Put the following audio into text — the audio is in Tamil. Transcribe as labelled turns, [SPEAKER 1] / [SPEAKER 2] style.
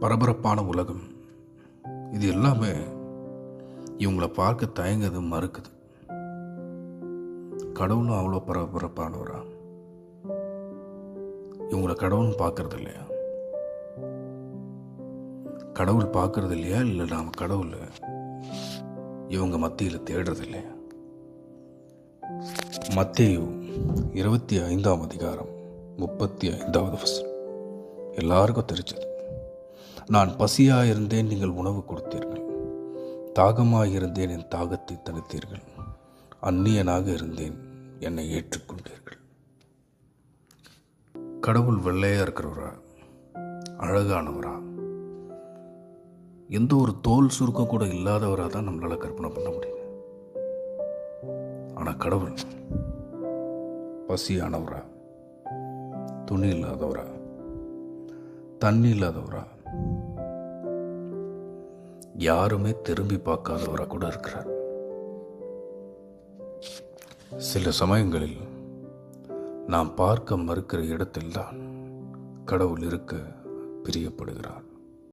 [SPEAKER 1] பரபரப்பான உலகம், இது எல்லாமே இவங்களை பார்க்க தயங்குது, மறுக்குது. கடவுளும் அவ்வளோ பரபரப்பானவரா? இவங்களை கடவுளும் பார்க்கறது இல்லையா? கடவுள் பார்க்கறது இல்லையா? இல்லை நாம் கடவுள் இவங்க மத்தியில் தேடுறது இல்லையா? மத்தேயு 25ஆம் அதிகாரம் 35வது வசனம் எல்லாருக்கும் தெரிஞ்சது. நான் பசியாயிருந்தேன், நீங்கள் உணவு கொடுத்தீர்கள். தாகமாயிருந்தேன், என் தாகத்தை தணித்தீர்கள். அந்நியனாக இருந்தேன், என்னை ஏற்றுக்கொண்டீர்கள். கடவுள் வெள்ளையா இருக்கிறவரா? அழகானவரா? எந்த ஒரு தோல் சுருக்கம் கூட இல்லாதவராக தான் நம்மளால் கற்பனை பண்ண முடியும். ஆனால் கடவுள் பசியானவரா? துணி இல்லாதவரா? தண்ணி இல்லாதவரா? யாருமே திரும்பி பார்க்காதவரா கூட இருக்கிறார். சில சமயங்களில் நாம் பார்க்க மறுக்கிற இடத்தில்தான் கடவுள் இருக்க பிரியப்படுகிறார்.